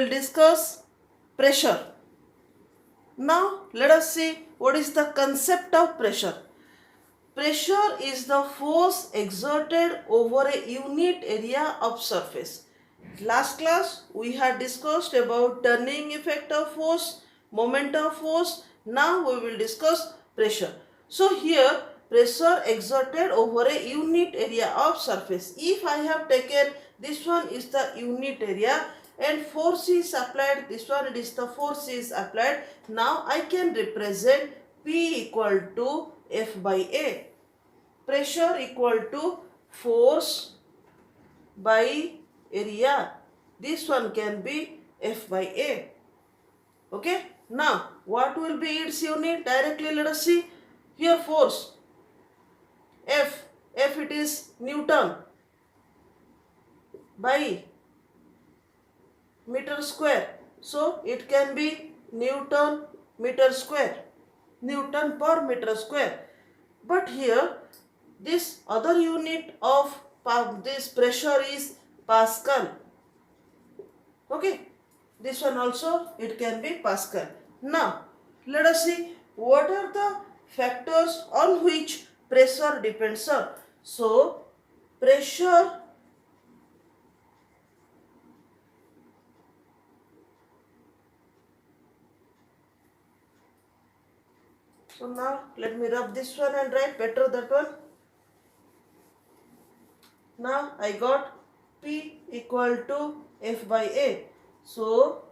will discuss pressure. Now let us see what is the concept of pressure. Pressure is the force exerted over a unit area of surface. Last class we had discussed about turning effect of force, moment of force. Now we will discuss pressure. So here pressure exerted over a unit area of surface. If I have taken this one is the unit area and force is applied, this one it is the force is applied. Now I can represent P equal to F by A. Pressure equal to force by area. This one can be F by A. Okay. Now what will be its unit? Directly let us see. Here force F. F it is Newton by meter square. So it can be Newton meter square. Newton per meter square. But here this other unit of this pressure is Pascal. Okay. This one also it can be Pascal. Now let us see what are the factors on which pressure depends on. So pressure So now let me rub this one and write better that one. Now I got P equal to F by A. So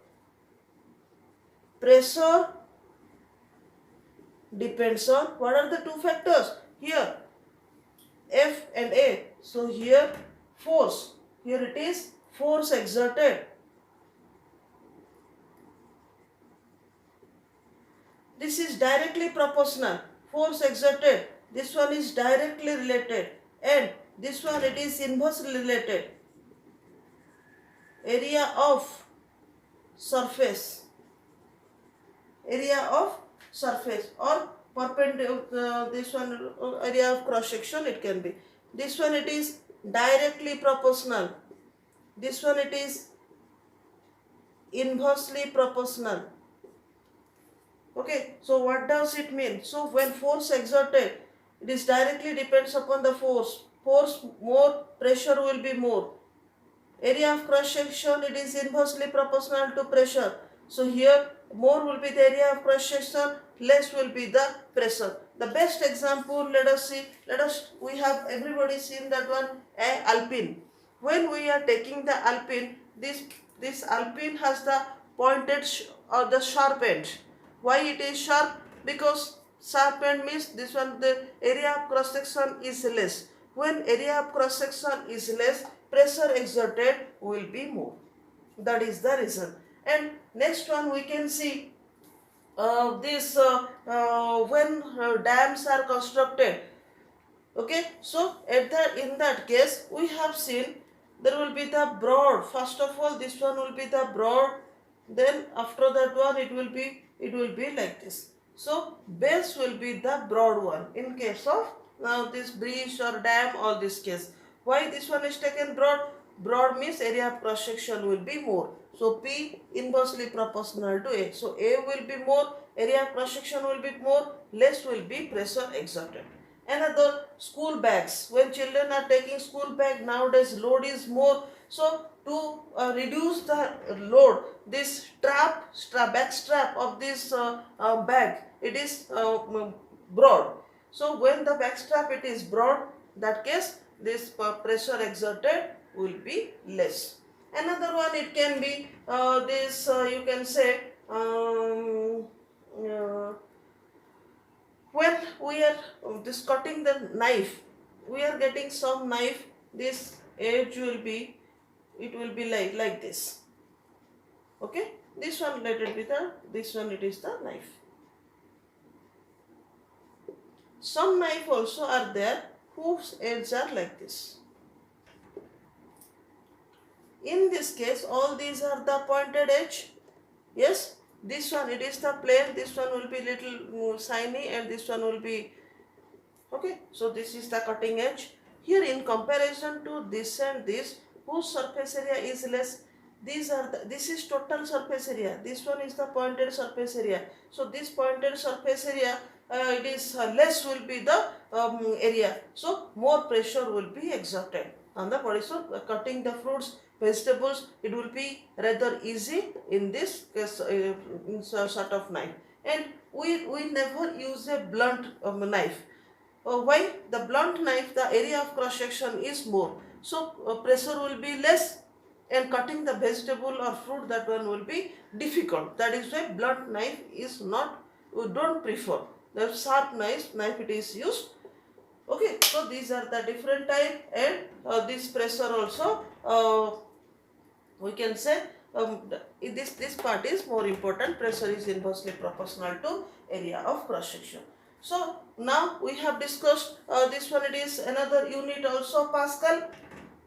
pressure depends on what are the two factors? Here F and A. So here force. Here it is force exerted. This is directly proportional. Force exerted. This one is directly related. And this one it is inversely related. Area of surface. Area of surface or perpendicular. This one area of cross section it can be. This one it is directly proportional. This one it is inversely proportional. Okay, so what does it mean? So when force exerted, it is directly depends upon the force. Force more, pressure will be more. Area of cross section, it is inversely proportional to pressure. So here more will be the area of cross section, less will be the pressure. The best example, let us see. We have everybody seen that one, alpine. When we are taking the alpine, this alpine has the pointed or the sharp end. Why it is sharp? Because sharp end means this one the area of cross section is less. When area of cross section is less, pressure exerted will be more. That is the reason. And next one we can see when dams are constructed. Okay, so in that case we have seen there will be the broad. First of all, this one will be the broad. Then after that one it will be like this. So base will be the broad one in case of this bridge or dam or this case. Why this one is taken broad? Broad means area of cross section will be more. So P inversely proportional to A. So A will be more, area of cross section will be more, less will be pressure exerted. Another, school bags. When children are taking school bag, nowadays load is more. So to reduce the load, this back strap of this bag, it is broad. So when the back strap it is broad, that case this pressure exerted will be less. Another one it can be you can say when we are cutting the knife, we are getting some knife, this edge will be like this. Okay, this one let it be this one it is the knife. Some knife also are there whose edges are like this. In this case all these are the pointed edge. Yes, this one it is the plane, this one will be little shiny and this one will be okay. So this is the cutting edge. Here in comparison to this and this, whose surface area is less? this is total surface area. This one is the pointed surface area. So this pointed surface area, it is less will be the area. So more pressure will be exerted on the body. So cutting the fruits, vegetables, it will be rather easy in this case, in sort of knife. And we never use a blunt knife. Why? The blunt knife, the area of cross section is more. So pressure will be less, and cutting the vegetable or fruit, that one will be difficult. That is why blunt knife is not, we don't prefer. The sharp knife it is used. Okay, so these are the different type, and this pressure also we can say this part is more important. Pressure is inversely proportional to area of cross section. So now we have discussed this one, it is another unit also Pascal.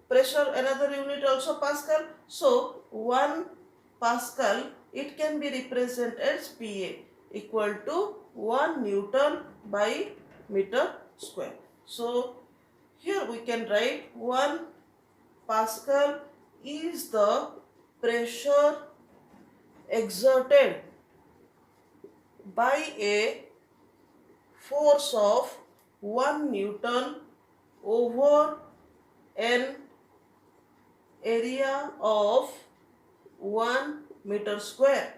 Pressure another unit also Pascal. So 1 Pascal, it can be represented as PA equal to 1 Newton by meter square. So here we can write 1 Pascal is the pressure exerted by a force of 1 Newton over an area of 1 meter square.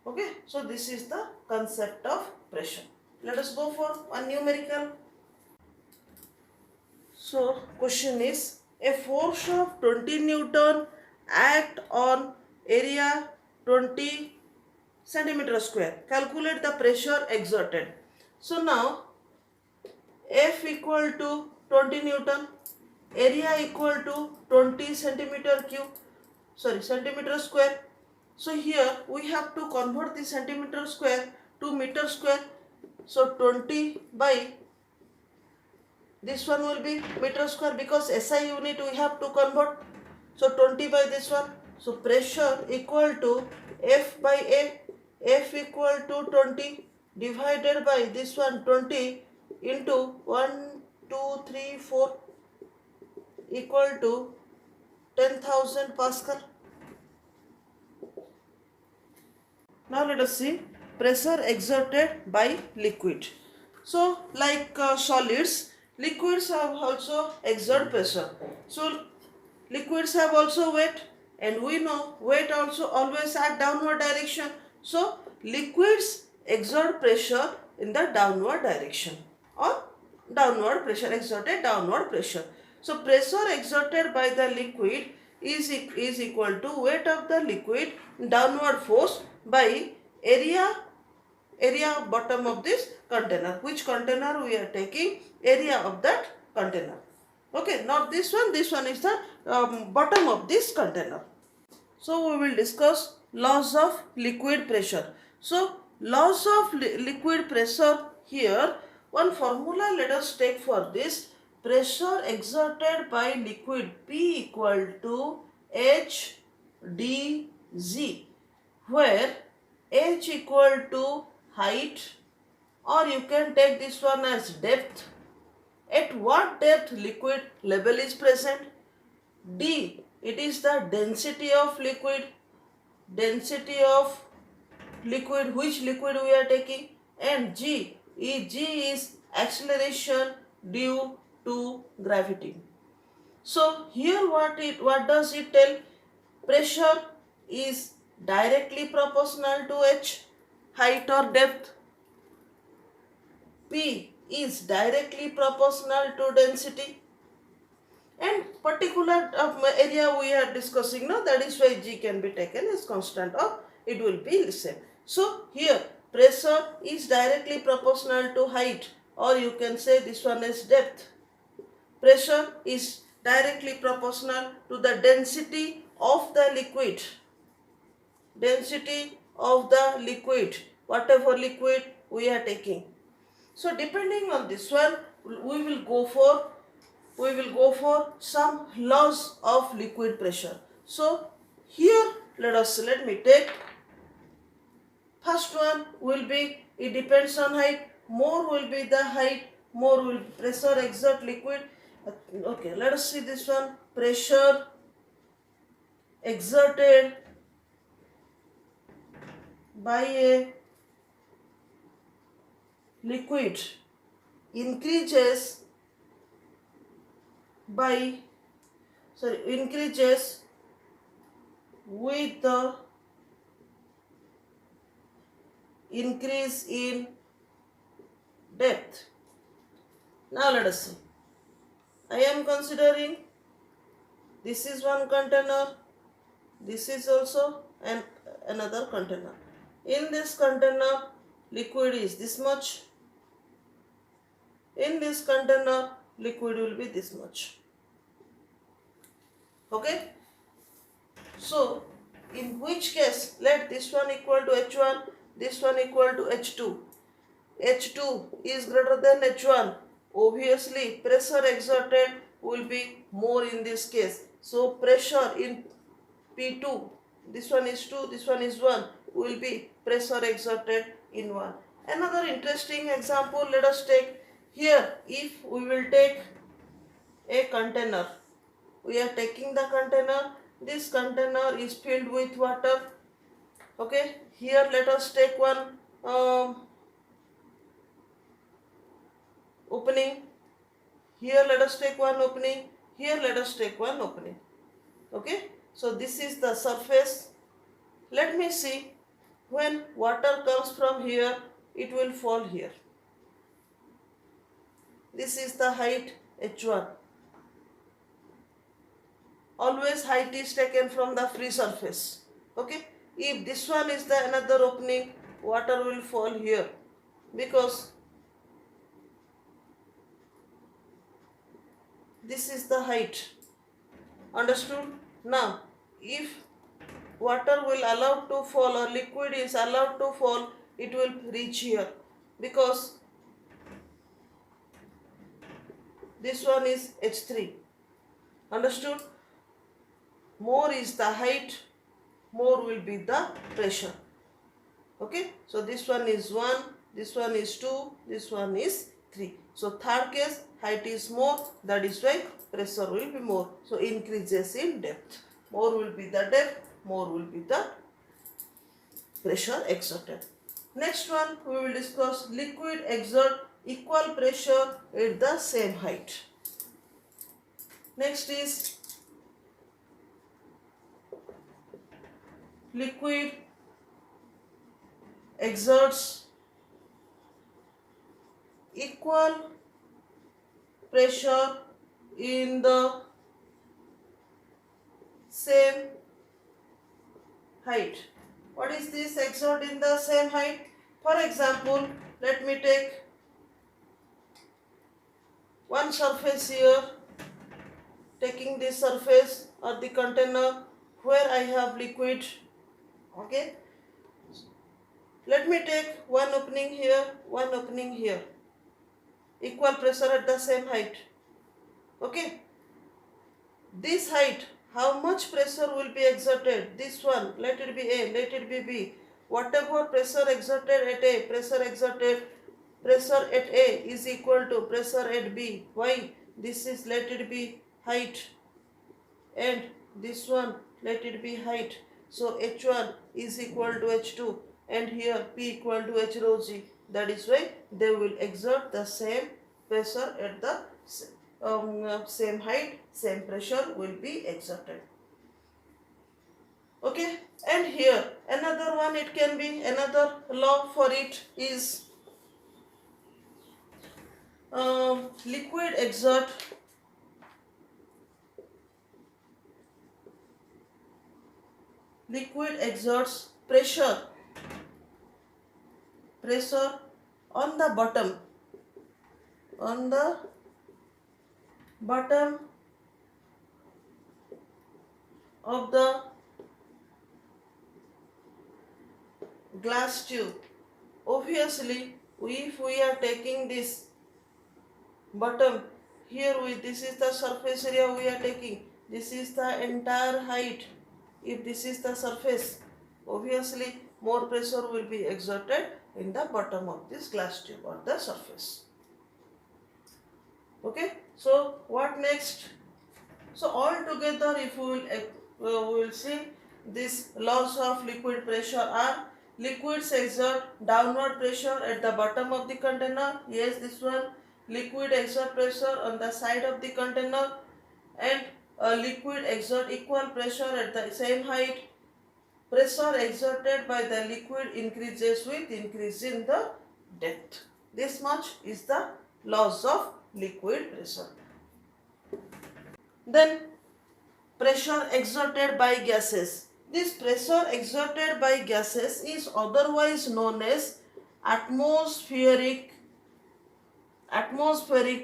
Okay, so this is the concept of pressure. Let us go for one numerical. So question is, a force of 20 Newton act on area 20 centimeter square. Calculate the pressure exerted. So now F equal to 20 Newton, area equal to 20 centimeter square. So here we have to convert the centimeter square to meter square. So 20 by this one will be meter square, because SI unit we have to convert. So 20 by this one. So pressure equal to F by A. F equal to 20 divided by this one 20 into 1, 2, 3, 4 equal to 10,000 Pascal. Now let us see pressure exerted by liquid. So like solids, liquids have also exert pressure. So liquids have also weight, and we know weight also always act downward direction. So liquids exert pressure in the downward direction, or downward pressure, exerted downward pressure. So pressure exerted by the liquid is equal to weight of the liquid downward force by area of bottom of this container. Which container we are taking? Area of that container. Okay, not this one is the bottom of this container. So we will discuss laws of liquid pressure. So laws of liquid pressure, here one formula let us take for this. Pressure exerted by liquid P equal to H dz, where H equal to height, or you can take this one as depth. At what depth liquid level is present? D, it is the density of liquid. Density of liquid, which liquid we are taking. And G is acceleration due to gravity. So here what does it tell? Pressure is directly proportional to H, height or depth. P is directly proportional to density, and particular area we are discussing now, that is why G can be taken as constant, or it will be the same. So here pressure is directly proportional to height, or you can say this one is depth. Pressure is directly proportional to the density of the liquid. Density of the liquid, whatever liquid we are taking. So depending on this one, we will go for some laws of liquid pressure. So here let me take first one will be, it depends on height. More will be the height, more will pressure exert liquid. Okay, let us see this one. Pressure exerted by a liquid increases by increases with the increase in depth. Now let us see. I am considering this is one container, this is also another container. In this container, liquid is this much. In this container, liquid will be this much. Okay? So, in which case, let this one equal to H1, this one equal to H2. H2 is greater than H1. Obviously, pressure exerted will be more in this case. So, pressure in P2, this one is 2, this one is 1, will be pressure exerted in 1. Another interesting example, let us take here. If we will take a container, we are taking the container, this container is filled with water. Okay, here let us take one opening, here let us take one opening, here let us take one opening. Okay, so this is the surface. Let me see, when water comes from here, it will fall here. This is the height H1. Always height is taken from the free surface. Okay, if this one is the another opening, water will fall here because this is the height. Understood? Now, if water will allow to fall or liquid is allowed to fall, it will reach here because this one is H3. Understood? More is the height, more will be the pressure. Okay, so this one is 1, this one is 2, this one is 3. So third case, height is more, that is why pressure will be more. So increases in depth. More will be the depth, more will be the pressure exerted. Next one, we will discuss liquid exert equal pressure at the same height. Next is liquid exerts equal pressure in the same height. What is this exert in the same height? For example, let me take one surface here, taking this surface or the container where I have liquid. Okay, let me take one opening here, one opening here. Equal pressure at the same height. Okay, this height, how much pressure will be exerted? This one, let it be A, let it be B. Whatever pressure exerted at A, pressure at A is equal to pressure at B. Why? This is, let it be height, and this one, let it be height. So H1 is equal to H2, and here P equal to H rho G. That is why they will exert the same pressure at the same height, same pressure will be exerted. Okay, and here another one, it can be another law for it is liquid exerts pressure on the bottom of the glass tube. Obviously, if we are taking this bottom here, this is the surface area we are taking, this is the entire height. If this is the surface, obviously more pressure will be exerted in the bottom of this glass tube or the surface. Okay, so what next? So all together, if we will see these laws of liquid pressure are: liquids exert downward pressure at the bottom of the container. Yes, this one. Liquid exert pressure on the side of the container, and a liquid exert equal pressure at the same height. Pressure exerted by the liquid increases with increase in the depth. This much is the laws of liquid pressure. Then pressure exerted by gases. This pressure exerted by gases is otherwise known as atmospheric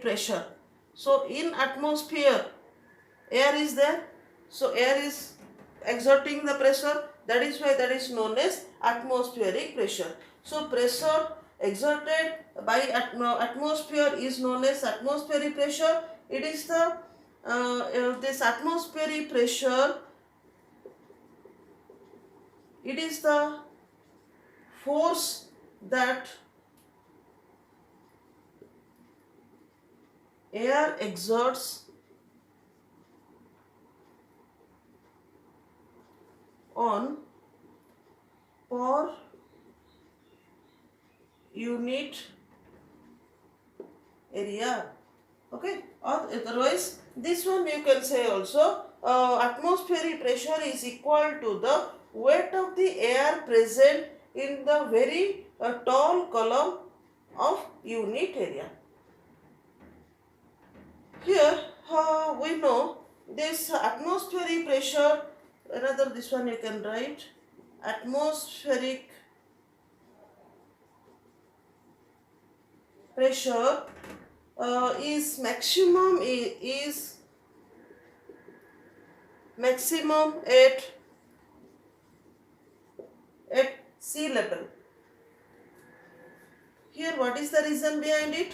pressure. So in atmosphere, air is there, so air is exerting the pressure, that is why that is known as atmospheric pressure. So pressure exerted by atmosphere is known as atmospheric pressure. It is the this atmospheric pressure, it is the force that air exerts on per unit area. Okay, or otherwise this one you can say also atmospheric pressure is equal to the weight of the air present in the very tall column of unit area. Here we know this atmospheric pressure, another this one you can write, atmospheric pressure is maximum at sea level. Here what is the reason behind it?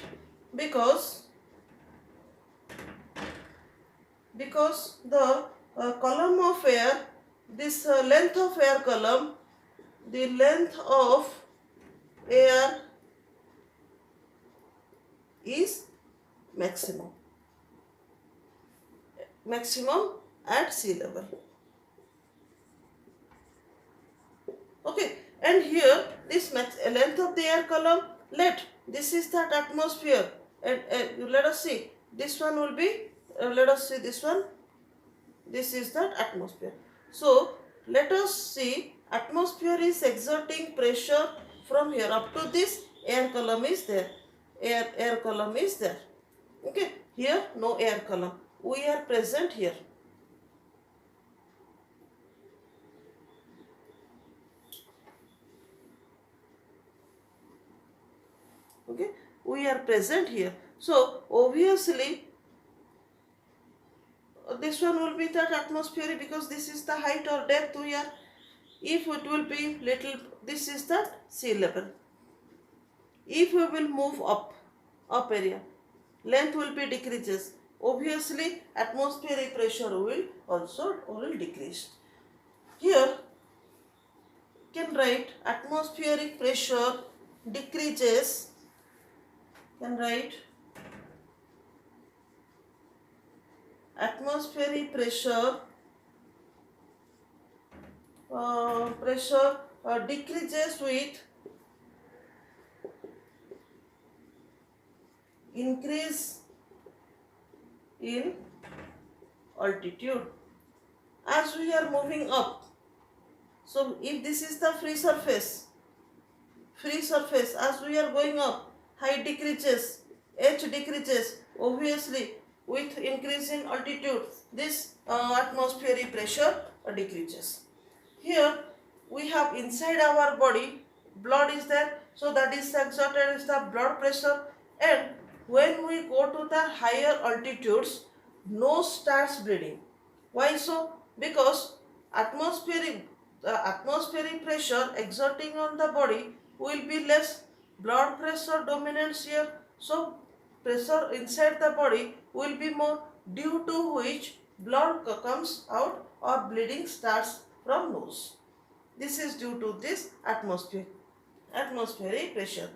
Because the column of air, this length of air column, the length of air is maximum at sea level. Okay, and here this length of the air column, this is that atmosphere, and let us see, this one will be let us see this one, this is that atmosphere. So let us see, atmosphere is exerting pressure from here up to this, air column is there, air column is there. Okay, here no air column, we are present here. Okay, we are present here. So obviously this one will be that atmosphere, because this is the height or depth we are. If it will be little, this is the sea level. If we will move up area, length will be decreases. Obviously atmospheric pressure will decrease. Here can write atmospheric pressure decreases, can write atmospheric pressure decreases with increase in altitude. As we are moving up, so if this is the free surface, as we are going up, height decreases, h decreases. Obviously with increase in altitude, this atmospheric pressure decreases. Here we have inside our body, blood is there, so that is exerted is the blood pressure, and when we go to the higher altitudes, nose starts bleeding. Why so? Because atmospheric pressure exerting on the body will be less, blood pressure dominates here, so pressure inside the body will be more, due to which blood comes out or bleeding starts from nose. This is due to this atmospheric pressure.